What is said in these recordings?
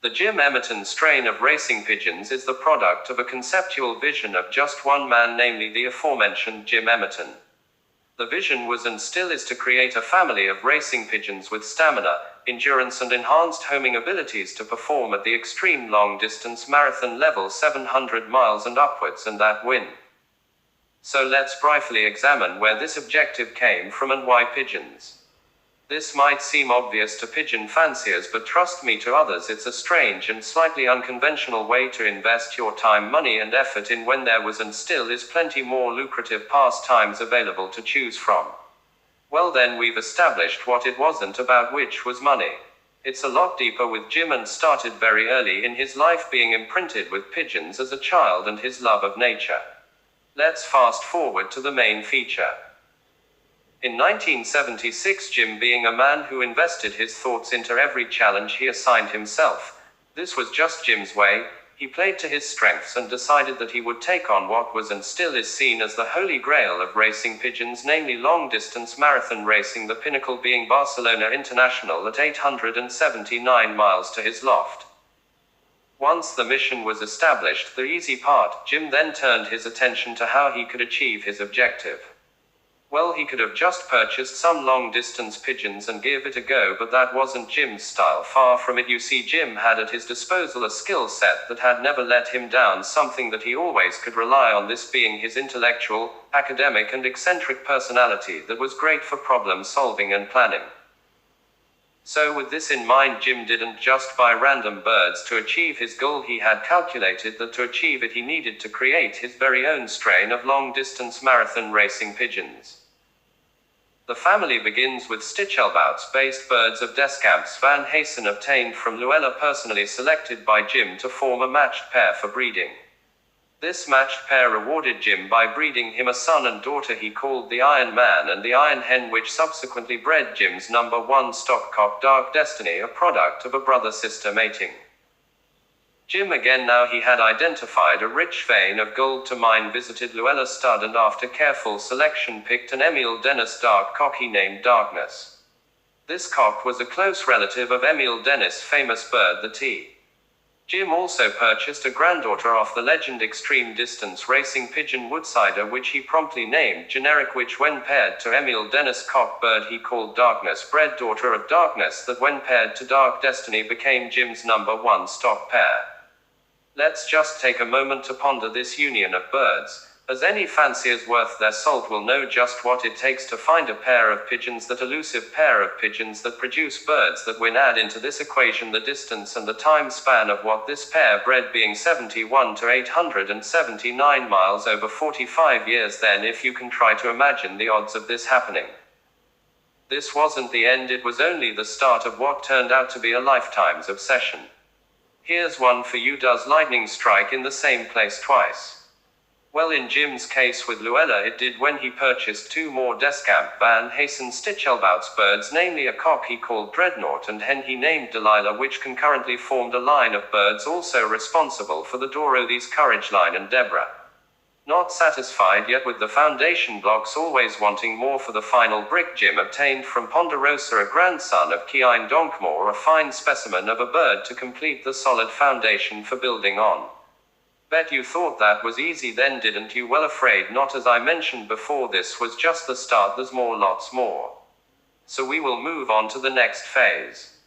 The Jim Emerton strain of racing pigeons is the product of a conceptual vision of just one man, namely the aforementioned Jim Emerton. The vision was and still is to create a family of racing pigeons with stamina, endurance and enhanced homing abilities to perform at the extreme long-distance marathon level 700 miles and upwards, and that win. So let's briefly examine where this objective came from and why pigeons. This might seem obvious to pigeon fanciers, but trust me, to others it's a strange and slightly unconventional way to invest your time, money and effort in when there was and still is plenty more lucrative pastimes available to choose from. Well then, we've established what it wasn't about, which was money. It's a lot deeper with Jim, and started very early in his life, being imprinted with pigeons as a child and his love of nature. Let's fast forward to the main feature. In 1976, Jim, being a man who invested his thoughts into every challenge he assigned himself, this was just Jim's way, he played to his strengths and decided that he would take on what was and still is seen as the holy grail of racing pigeons, namely long-distance marathon racing, the pinnacle being Barcelona International at 879 miles to his loft. Once the mission was established, the easy part, Jim then turned his attention to how he could achieve his objective. Well, he could have just purchased some long-distance pigeons and give it a go, but that wasn't Jim's style. Far from it. You see, Jim had at his disposal a skill set that had never let him down, something that he always could rely on, this being his intellectual, academic and eccentric personality that was great for problem solving and planning. So with this in mind, Jim didn't just buy random birds to achieve his goal. He had calculated that to achieve it he needed to create his very own strain of long-distance marathon racing pigeons. The family begins with Stichelbauts-based birds of Descamps Van Haysen, obtained from Luella, personally selected by Jim to form a matched pair for breeding. This matched pair rewarded Jim by breeding him a son and daughter he called the Iron Man and the Iron Hen, which subsequently bred Jim's number one stock cock, Dark Destiny, a product of a brother-sister mating. Jim, again now he had identified a rich vein of gold to mine, visited Luella stud and after careful selection picked an Emile Dennis dark cock he named Darkness. This cock was a close relative of Emile Dennis' famous bird the T. Jim also purchased a granddaughter off the legend extreme distance racing pigeon Woodsider, which he promptly named Generic, which when paired to Emile Dennis' cock bird he called Darkness, bred daughter of Darkness, that when paired to Dark Destiny became Jim's number one stock pair. Let's just take a moment to ponder this union of birds, as any fanciers worth their salt will know just what it takes to find a pair of pigeons, that elusive pair of pigeons that produce birds that win. Add into this equation the distance and the time span of what this pair bred, being 71 to 879 miles over 45 years. Then if you can try to imagine the odds of this happening. This wasn't the end, it was only the start of what turned out to be a lifetime's obsession. Here's one for you: does lightning strike in the same place twice? Well, in Jim's case with Luella it did when he purchased two more Descamp Van Haysen Stichelbauts birds, namely a cock he called Dreadnought and hen he named Delilah, which concurrently formed a line of birds also responsible for the Dorothy's Courage Line and Deborah. Not satisfied yet with the foundation blocks, always wanting more for the final brick, Jim obtained from Ponderosa a grandson of Keine Donkmore, a fine specimen of a bird to complete the solid foundation for building on. Bet you thought that was easy then, didn't you? Well, afraid not. As I mentioned before, this was just the start. There's more, lots more. So we will move on to the next phase.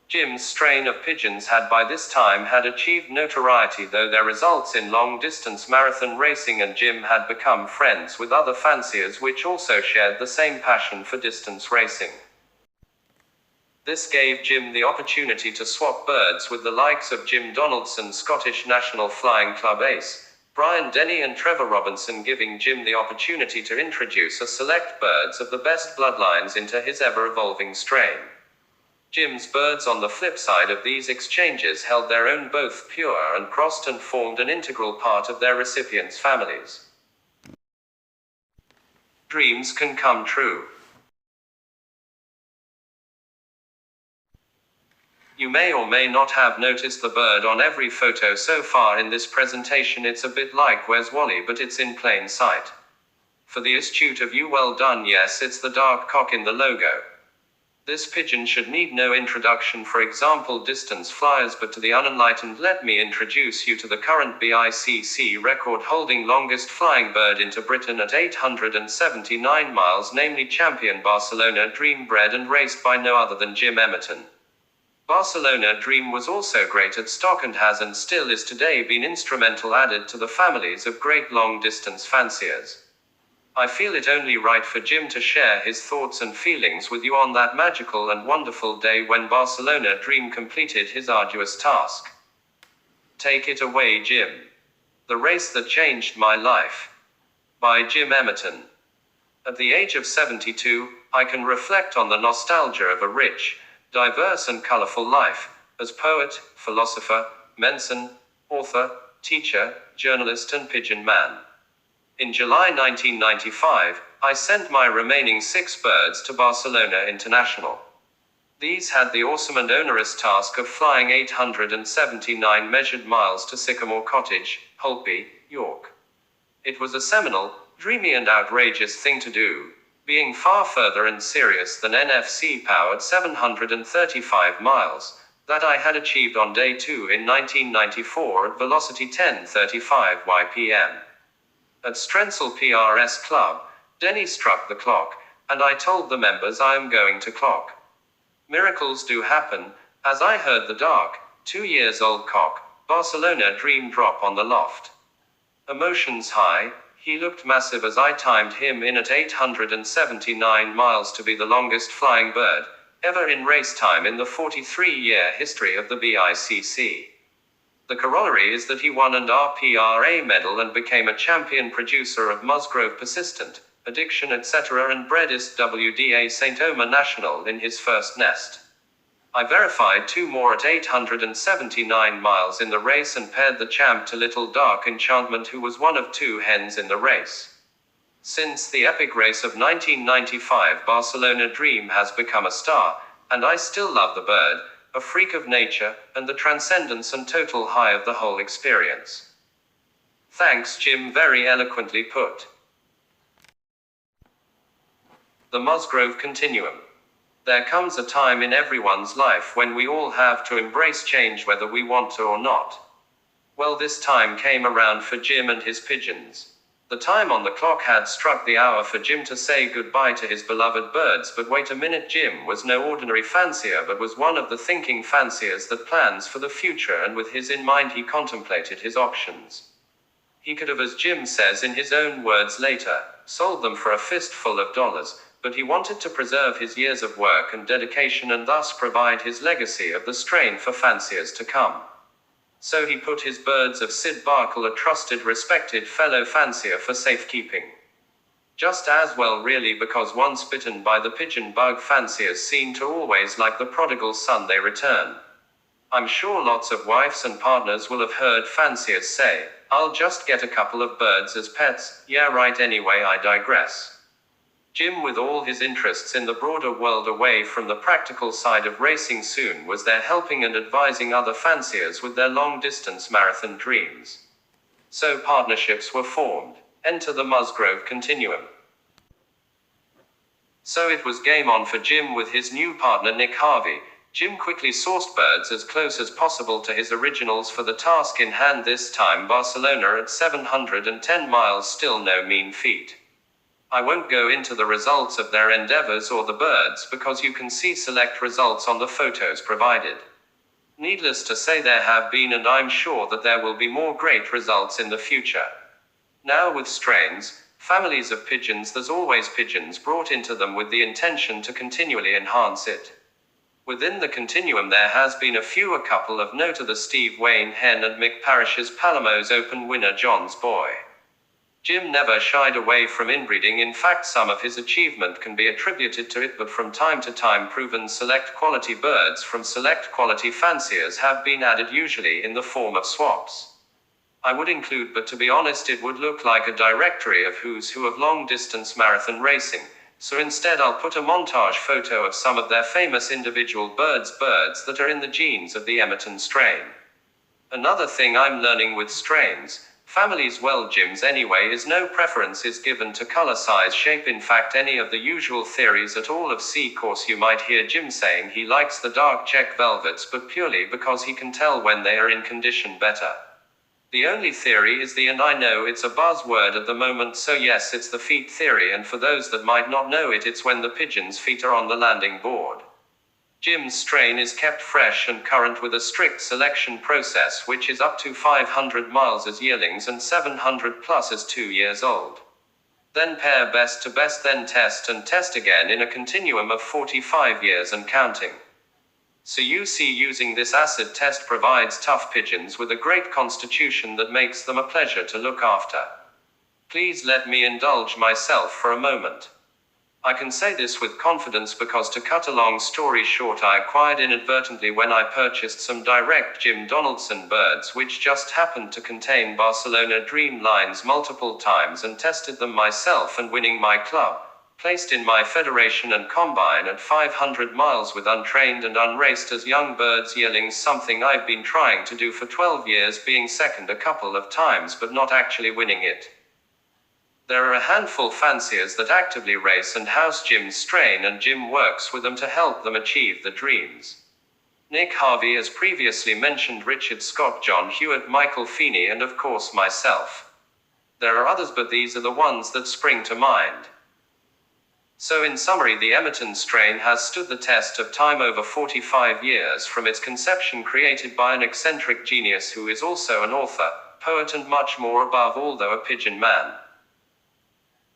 Jim's strain of pigeons had by this time achieved notoriety, though their results in long-distance marathon racing, and Jim had become friends with other fanciers which also shared the same passion for distance racing. This gave Jim the opportunity to swap birds with the likes of Jim Donaldson, Scottish National Flying Club ace, Brian Denny and Trevor Robinson, giving Jim the opportunity to introduce a select birds of the best bloodlines into his ever-evolving strain. Jim's birds, on the flip side of these exchanges, held their own, both pure and crossed, and formed an integral part of their recipients' families. Dreams can come true. You may or may not have noticed the bird on every photo so far in this presentation. It's a bit like Where's Wally, but it's in plain sight. For the astute of you, well done. Yes, it's the dark cock in the logo. This pigeon should need no introduction, for example distance flyers, but to the unenlightened let me introduce you to the current BICC record-holding longest flying bird into Britain at 879 miles, namely champion Barcelona Dream, bred and raced by no other than Jim Emerton. Barcelona Dream was also great at stock and has and still is today been instrumental added to the families of great long-distance fanciers. I feel it only right for Jim to share his thoughts and feelings with you on that magical and wonderful day when Barcelona Dream completed his arduous task. Take it away, Jim. The Race That Changed My Life. By Jim Emerton. At the age of 72, I can reflect on the nostalgia of a rich, diverse and colorful life, as poet, philosopher, Menson, author, teacher, journalist and pigeon man. In July 1995, I sent my remaining 6 birds to Barcelona International. These had the awesome and onerous task of flying 879 measured miles to Sycamore Cottage, Holtby, York. It was a seminal, dreamy and outrageous thing to do, being far further and serious than NFC-powered 735 miles, that I had achieved on day 2 in 1994 at velocity 1035 YPM. At Strensel PRS Club, Denny struck the clock, and I told the members I am going to clock. Miracles do happen, as I heard the dark, 2-year-old cock, Barcelona Dream drop on the loft. Emotions high, he looked massive as I timed him in at 879 miles to be the longest flying bird ever in race time in the 43-year history of the BICC. The corollary is that he won an RPRA medal and became a champion producer of Musgrove persistent, addiction etc. and bredest WDA St. Omer National in his first nest. I verified 2 more at 879 miles in the race and paired the champ to Little Dark Enchantment, who was one of 2 hens in the race. Since the epic race of 1995, Barcelona Dream has become a star, and I still love the bird, a freak of nature, and the transcendence and total high of the whole experience. Thanks, Jim, very eloquently put. The Musgrove Continuum. There comes a time in everyone's life when we all have to embrace change whether we want to or not. Well, this time came around for Jim and his pigeons. The time on the clock had struck the hour for Jim to say goodbye to his beloved birds, but wait a minute, Jim was no ordinary fancier but was one of the thinking fanciers that plans for the future, and with his in mind he contemplated his options. He could have, as Jim says in his own words later, sold them for a fistful of dollars, but he wanted to preserve his years of work and dedication and thus provide his legacy of the strain for fanciers to come. So he put his birds of Sid Barkle, a trusted, respected fellow fancier, for safekeeping. Just as well, really, because once bitten by the pigeon bug, fanciers seem to always like the prodigal son they return. I'm sure lots of wives and partners will have heard fanciers say, "I'll just get a couple of birds as pets." Yeah, right. Anyway, I digress. Jim, with all his interests in the broader world away from the practical side of racing, soon was there helping and advising other fanciers with their long-distance marathon dreams. So partnerships were formed. Enter the Musgrove Continuum. So it was game on for Jim with his new partner Nick Harvey. Jim quickly sourced birds as close as possible to his originals for the task in hand, this time Barcelona at 710 miles, still no mean feat. I won't go into the results of their endeavors or the birds, because you can see select results on the photos provided. Needless to say, there have been, and I'm sure that there will be, more great results in the future. Now, with strains, families of pigeons, there's always pigeons brought into them with the intention to continually enhance it. Within the continuum there has been a couple of note: the Steve Wayne hen and Mick Parrish's Palomo's Open winner John's Boy. Jim never shied away from inbreeding. In fact, some of his achievement can be attributed to it, but from time to time proven select quality birds from select quality fanciers have been added, usually in the form of swaps. I would include, but to be honest it would look like a directory of who's who of long distance marathon racing, so instead I'll put a montage photo of some of their famous individual birds that are in the genes of the Emerton strain. Another thing I'm learning with strains: Families, well, Jim's anyway, is no preference is given to color, size, shape, in fact any of the usual theories at all of course you might hear Jim saying he likes the dark check velvets, but purely because he can tell when they are in condition better. The only theory is and I know it's a buzzword at the moment, so yes, it's the feet theory, and for those that might not know it, it's when the pigeon's feet are on the landing board. Jim's strain is kept fresh and current with a strict selection process, which is up to 500 miles as yearlings and 700 plus as 2 years old. Then pair best to best, then test and test again in a continuum of 45 years and counting. So you see, using this acid test provides tough pigeons with a great constitution that makes them a pleasure to look after. Please let me indulge myself for a moment. I can say this with confidence because, to cut a long story short, I acquired inadvertently when I purchased some direct Jim Donaldson birds which just happened to contain Barcelona Dream lines multiple times, and tested them myself, and winning my club, placed in my federation and combine at 500 miles with untrained and unraced as young birds, yearlings, something I've been trying to do for 12 years, being second a couple of times but not actually winning it. There are a handful fanciers that actively race and house Jim's strain, and Jim works with them to help them achieve the dreams. Nick Harvey, as previously mentioned, Richard Scott, John Hewitt, Michael Feeney, and of course myself. There are others, but these are the ones that spring to mind. So in summary, the Emerton strain has stood the test of time over 45 years from its conception, created by an eccentric genius who is also an author, poet, and much more, above all though a pigeon man.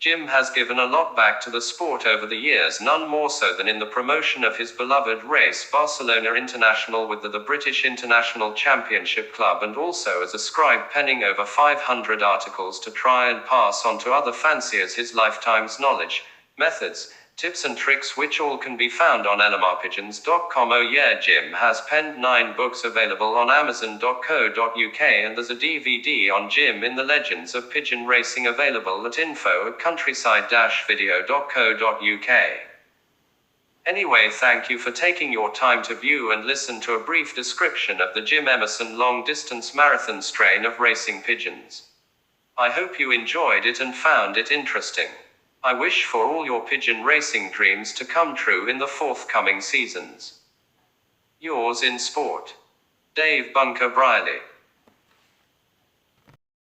Jim has given a lot back to the sport over the years, none more so than in the promotion of his beloved race, Barcelona International, with the British International Championship Club, and also as a scribe, penning over 500 articles to try and pass on to other fanciers his lifetime's knowledge, methods, tips and tricks, which all can be found on lmrpigeons.com. Oh yeah, Jim has penned 9 books available on amazon.co.uk, and there's a DVD on Jim in the Legends of Pigeon Racing available at info@countryside-video.co.uk. Anyway, thank you for taking your time to view and listen to a brief description of the Jim Emerton long distance marathon strain of racing pigeons. I hope you enjoyed it and found it interesting. I wish for all your pigeon racing dreams to come true in the forthcoming seasons. Yours in sport, Dave Bunker Briley.